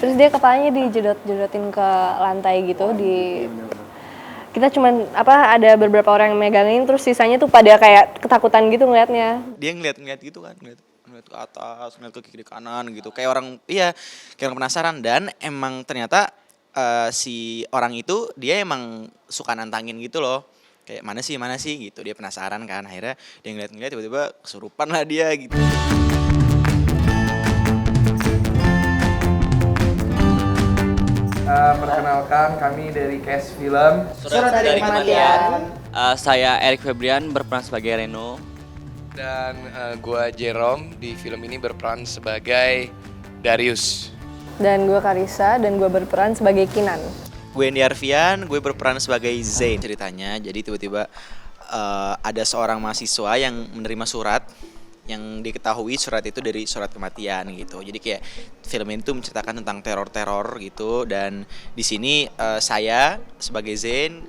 Terus dia kepalanya dijedot-jedotin ke lantai gitu di kita cuman ada beberapa orang yang megangin terus sisanya tuh pada kayak ketakutan gitu ngeliatnya. Dia ngeliat gitu kan, ngeliat ke atas, ngeliat ke kiri kanan gitu. Kayak orang iya, kayak orang penasaran dan emang ternyata si orang itu dia emang suka nantangin gitu loh. Kayak mana sih gitu. Dia penasaran kan. Akhirnya dia ngeliat tiba-tiba kesurupan lah dia gitu. Perkenalkan kami dari Cast Film Surat dari Kematian. Saya Erik Febrian berperan sebagai Reno. dan gua Jerome di film ini berperan sebagai Darius. Dan gue Karissa dan gue berperan sebagai Kinan. Gue Indi Arfian, gue berperan sebagai Zain ceritanya. Jadi tiba-tiba ada seorang mahasiswa yang menerima surat yang diketahui surat itu dari surat kematian gitu. Jadi kayak film itu menceritakan tentang teror-teror gitu dan di sini saya sebagai Zain,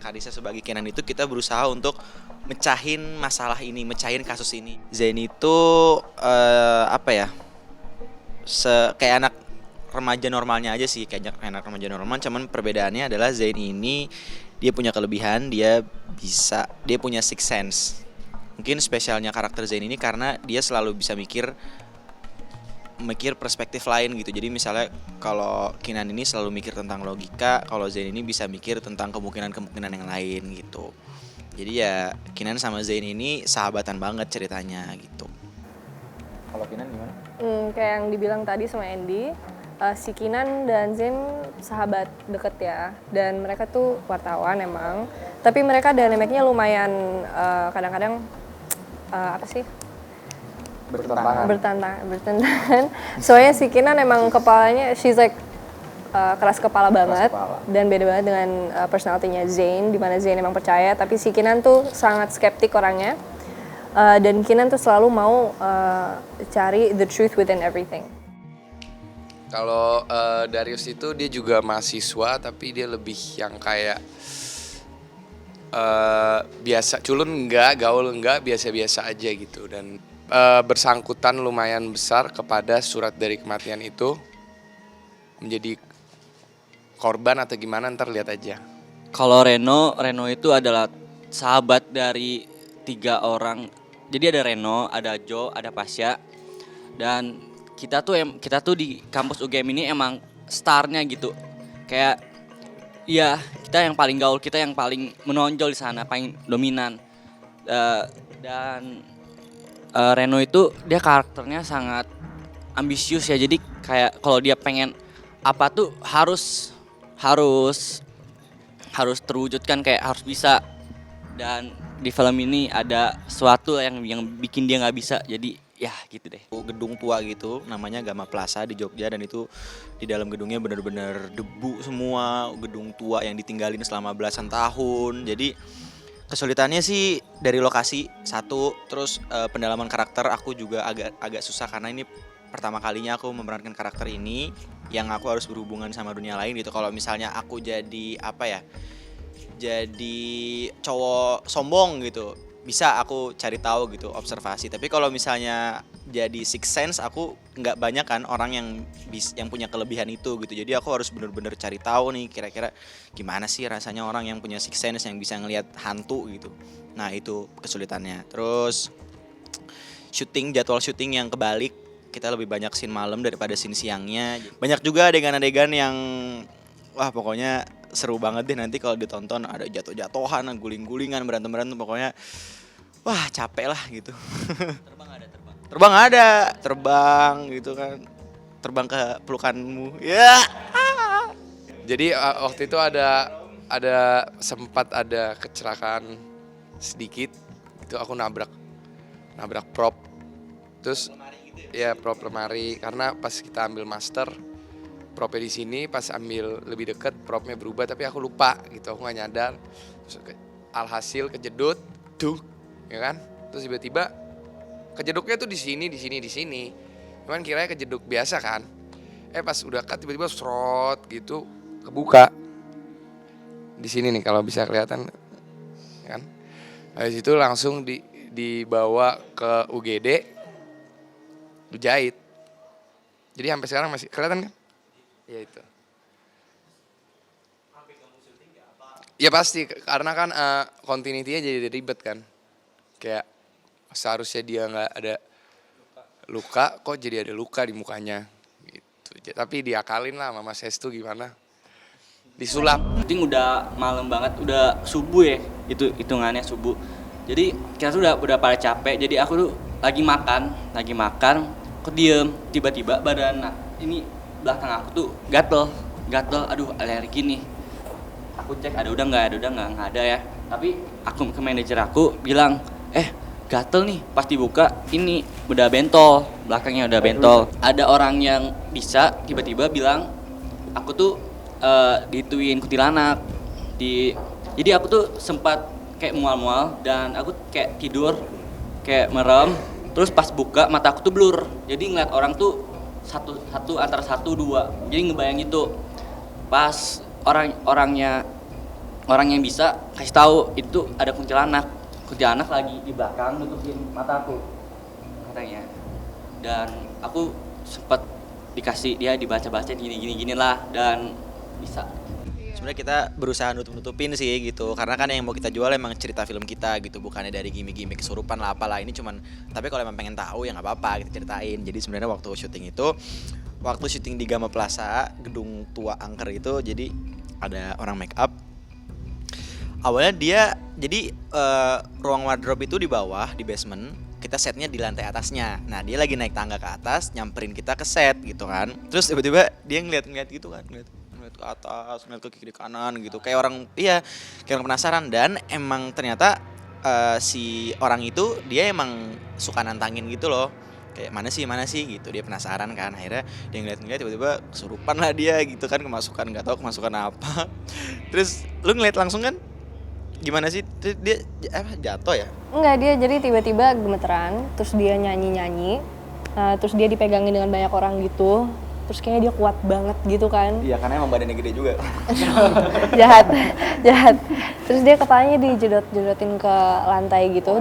Karissa sebagai Kenan itu kita berusaha untuk mecahin masalah ini, mecahin kasus ini. Zain itu kayak anak remaja normalnya aja sih, kayak anak remaja normal, cuman perbedaannya adalah Zain ini dia punya kelebihan, dia punya sixth sense. Mungkin spesialnya karakter Zain ini karena dia selalu bisa mikir perspektif lain gitu. Jadi misalnya kalau Kinan ini selalu mikir tentang logika, kalau Zain ini bisa mikir tentang kemungkinan yang lain gitu. Jadi ya Kinan sama Zain ini sahabatan banget ceritanya gitu. Kalau Kinan gimana? Kayak yang dibilang tadi sama Andy, si Kinan dan Zain sahabat deket ya. Dan mereka tuh wartawan emang. Tapi mereka dinamiknya lumayan kadang-kadang bertentangan. Soalnya si Kinan emang kepalanya, she's like keras kepala banget. Dan beda banget dengan personality-nya Zain, di mana Zain emang percaya. Tapi si Kinan tuh sangat skeptik orangnya. Dan Kinan tuh selalu mau cari the truth within everything. Kalau Darius itu dia juga mahasiswa tapi dia lebih yang kayak biasa, culun enggak, gaul enggak, biasa-biasa aja gitu. Dan bersangkutan lumayan besar kepada surat dari kematian itu, menjadi korban atau gimana ntar lihat aja. Kalau Reno itu adalah sahabat dari 3 orang. Jadi ada Reno, ada Jo, ada Pasya. Dan kita tuh di kampus UGM ini emang starnya gitu. Kayak ya kita yang paling gaul, kita yang paling menonjol di sana, paling dominan. Dan Reno itu dia karakternya sangat ambisius ya. Jadi kayak kalau dia pengen apa tuh harus terwujudkan, kayak harus bisa. Dan di film ini ada sesuatu yang bikin dia nggak bisa. Jadi ya gitu deh. Gedung tua gitu, namanya Gama Plaza di Jogja, dan itu di dalam gedungnya benar-benar debu semua, gedung tua yang ditinggalin selama belasan tahun. Jadi kesulitannya sih dari lokasi satu, terus pendalaman karakter aku juga agak susah karena ini pertama kalinya aku memerankan karakter ini yang aku harus berhubungan sama dunia lain gitu. Kalau misalnya aku jadi jadi cowok sombong gitu, bisa aku cari tahu gitu, observasi. Tapi kalau misalnya jadi sixth sense, aku nggak banyak kan orang yang punya kelebihan itu gitu. Jadi aku harus benar-benar cari tahu nih kira-kira gimana sih rasanya orang yang punya sixth sense, yang bisa ngelihat hantu gitu. Nah itu kesulitannya. Terus jadwal syuting yang kebalik, kita lebih banyak scene malam daripada scene siangnya. Banyak juga adegan-adegan yang wah pokoknya seru banget deh nanti kalau ditonton. Ada jatuh-jatuhan, guling-gulingan, berantem-berantem, pokoknya wah capek lah gitu. Terbang gitu kan, terbang ke pelukanmu ya. Jadi waktu itu sempat ada kecelakaan sedikit itu, aku nabrak prop, terus ya prop lemari, karena pas kita ambil master propnya di sini, pas ambil lebih deket propnya berubah tapi aku lupa gitu, aku nggak nyadar. Terus alhasil kejedut tuh ya kan, terus tiba-tiba kejeduknya tuh di sini. Cuman kiranya kejeduk biasa kan, pas udah cut tiba-tiba serot gitu kebuka di sini nih kalau bisa kelihatan kan. Habis itu langsung dibawa ke UGD, dijahit. Jadi sampai sekarang masih kelihatan kan? Ya itu. Ya pasti, karena kan continuity-nya jadi ribet kan. Kayak seharusnya dia nggak ada luka, kok jadi ada luka di mukanya. Gitu. Tapi diakalin lah sama Mas Hestu gimana. Disulap. Penting udah malam banget, udah subuh ya, itu hitungannya subuh. Jadi kita tuh udah pada capek, jadi aku tuh lagi makan, aku diem, tiba-tiba badan ini belakang aku tuh gatel, aduh alergi nih. Aku cek ada udah nggak ada ya. Tapi aku ke manajer aku bilang, gatel nih, pas dibuka ini udah bentol, belakangnya udah bentol. Ada orang yang bisa tiba-tiba bilang, aku tuh dituin kuntilanak. Jadi aku tuh sempat kayak mual-mual dan aku kayak tidur, kayak merem. Terus pas buka mata aku tuh blur. Jadi ngeliat orang tuh satu antara 1, 2. Jadi ngebayang gitu. Pas orang yang bisa kasih tahu itu ada kuntilanak lagi di belakang nutupin mata aku katanya. Dan aku sempat dikasih dia dibaca gini lah dan bisa. Sebenarnya kita berusaha nutup-nutupin sih gitu, karena kan yang mau kita jual emang cerita film kita gitu, bukannya dari gimmick-gimmick kesurupan lah apalah. Ini cuman, tapi kalau emang pengen tahu ya nggak apa-apa kita ceritain. Jadi sebenarnya waktu syuting di Gama Plaza, gedung tua angker itu, jadi ada orang make up. Awalnya dia jadi ruang wardrobe itu di bawah di basement, kita setnya di lantai atasnya. Nah dia lagi naik tangga ke atas nyamperin kita ke set gitu kan. Terus tiba-tiba dia ngeliat gitu kan, ngeliat ke atas, ngeliat ke kiri kanan gitu, kayak orang penasaran. Dan emang ternyata si orang itu dia emang suka nantangin gitu loh, kayak mana sih gitu, dia penasaran kan. Akhirnya dia ngeliat tiba-tiba kesurupan lah dia gitu kan, nggak tahu kemasukan apa. Terus lu ngeliat langsung kan gimana sih dia jatuh ya? Enggak, dia jadi tiba-tiba gemeteran, terus dia nyanyi, terus dia dipegangin dengan banyak orang gitu. Terus kayaknya dia kuat banget gitu kan. Iya, karena emang badannya gede juga. jahat. Terus dia kepalanya dijedot-jedotin ke lantai gitu.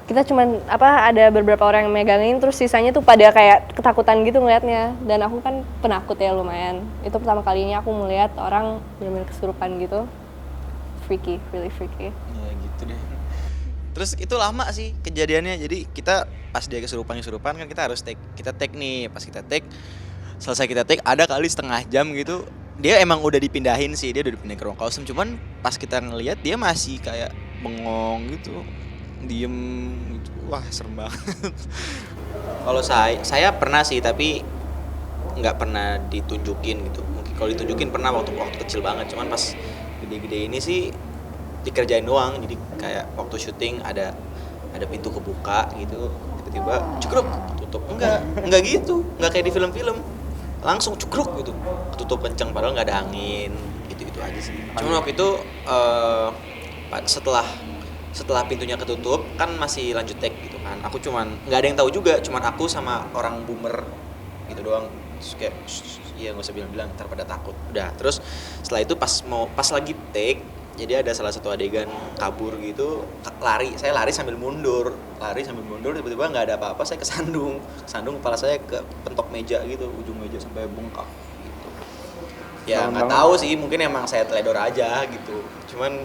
Kita cuman ada beberapa orang yang megangin, terus sisanya tuh pada kayak ketakutan gitu ngeliatnya. Dan aku kan penakut ya lumayan. Itu pertama kalinya aku melihat orang benar-benar kesurupan gitu. Freaky, really freaky. Ya gitu deh. Terus itu lama sih kejadiannya. Jadi kita pas dia kesurupan kan kita harus take nih. Pas kita selesai kita take ada kali setengah jam gitu. Dia emang udah dipindahin sih, dia udah dipindahin ke ruang kostum. Cuman pas kita ngelihat dia masih kayak bengong gitu, diem gitu. Wah serem banget. Kalau saya pernah sih, tapi nggak pernah ditunjukin gitu. Mungkin kalau ditunjukin pernah waktu kecil banget. Cuman pas gede-gede ini sih dikerjain doang. Jadi kayak waktu syuting ada pintu kebuka gitu, tiba-tiba cukruk tutup. Enggak gitu, enggak kayak di film-film langsung cukruk gitu ketutup kenceng, padahal nggak ada angin gitu aja sih. Cuman waktu itu setelah pintunya ketutup kan masih lanjut take gitu kan. Aku cuman nggak ada yang tahu juga, cuman aku sama orang boomer gitu doang. Terus kayak iya nggak usah bilang ntar pada takut. Udah, terus setelah itu pas lagi take, jadi ada salah satu adegan kabur gitu, saya lari sambil mundur, tiba-tiba nggak ada apa-apa, saya kesandung kepala saya ke pentok meja gitu, ujung meja sampai bengkak gitu. Ya nggak tahu sih, mungkin emang saya teledor aja gitu. Cuman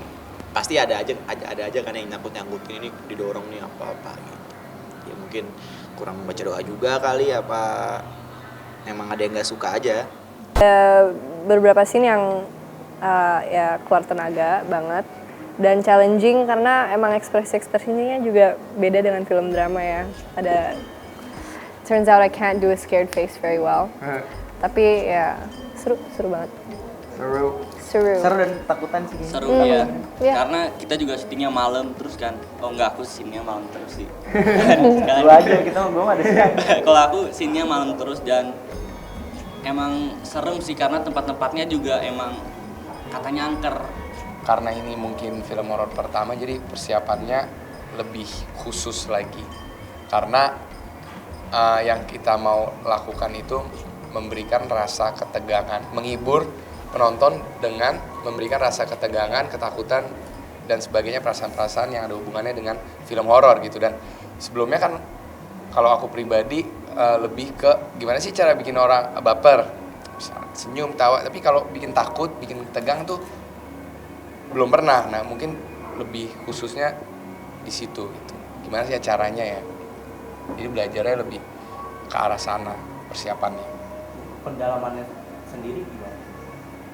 pasti ada aja kan yang nyangkutin ini didorong nih apa gitu. Ya mungkin kurang baca doa juga kali, apa emang ada yang nggak suka aja. Beberapa scene yang ya keluar tenaga banget dan challenging karena emang ekspresinya juga beda dengan film drama ya. Turns out I can't do a scared face very well. Tapi ya seru banget. Seru Dan takutan sih. Seru ya. Karena kita juga syutingnya malam terus kan. Oh enggak, aku scene-nya malam terus sih. Lu aja, kita belum ada siang. Kalau aku scene-nya malam terus dan emang serem sih karena tempat-tempatnya juga emang katanya angker. Karena ini mungkin film horor pertama, jadi persiapannya lebih khusus lagi. Karena yang kita mau lakukan itu memberikan rasa ketegangan, menghibur penonton dengan memberikan rasa ketegangan, ketakutan, dan sebagainya, perasaan-perasaan yang ada hubungannya dengan film horor gitu. Dan sebelumnya kan kalau aku pribadi lebih ke gimana sih cara bikin orang baper. senyum, tawa. Tapi kalau bikin takut, bikin tegang tuh belum pernah. Nah mungkin lebih khususnya di situ gitu. Gimana sih caranya ya? Jadi belajarnya lebih ke arah sana persiapannya. Pendalamannya sendiri gimana?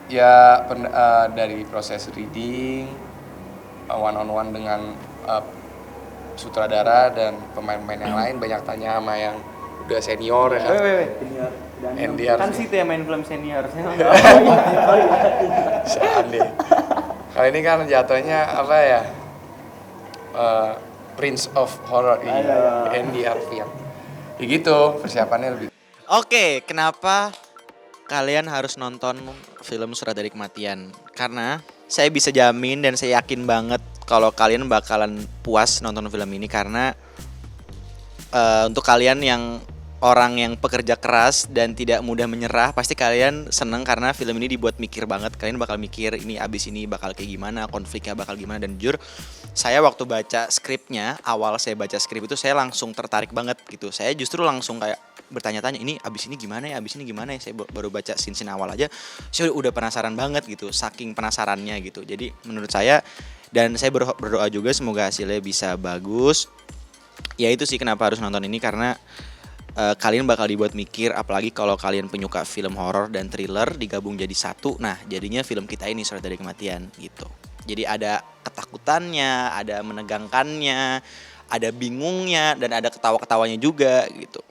Ya dari proses reading, one on one dengan sutradara dan pemain-pemain yang lain, banyak tanya sama yang udah senior ya kan. NDR Kan sih. situ yang main film senior. Seandainya. Kali ini kan jatuhnya apa ya? Prince of Horror NDR film. Ya gitu, persiapannya lebih. Oke, kenapa kalian harus nonton film Surat dari Kematian? Karena saya bisa jamin dan saya yakin banget kalau kalian bakalan puas nonton film ini karena untuk kalian yang orang yang pekerja keras dan tidak mudah menyerah, pasti kalian seneng karena film ini dibuat mikir banget. Kalian bakal mikir ini abis ini bakal kayak gimana, konfliknya bakal gimana. Dan jujur, saya waktu baca skripnya, awal saya baca skrip itu saya langsung tertarik banget gitu. Saya justru langsung kayak bertanya-tanya, ini abis ini gimana ya, abis ini gimana ya. Saya baru baca scene-scene awal aja, saya udah penasaran banget gitu, saking penasarannya gitu. Jadi menurut saya, dan saya berdoa juga semoga hasilnya bisa bagus. Ya itu sih kenapa harus nonton ini, karena kalian bakal dibuat mikir, apalagi kalau kalian penyuka film horor dan thriller digabung jadi satu. Nah, jadinya film kita ini Surat dari Kematian gitu. Jadi ada ketakutannya, ada menegangkannya, ada bingungnya, dan ada ketawa-ketawanya juga gitu.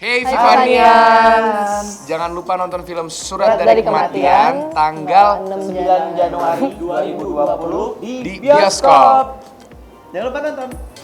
Hey Hai, Vivanians, jangan lupa nonton film Surat dari Kematian tanggal 9 Januari 2020 di bioskop. Jangan lupa nonton.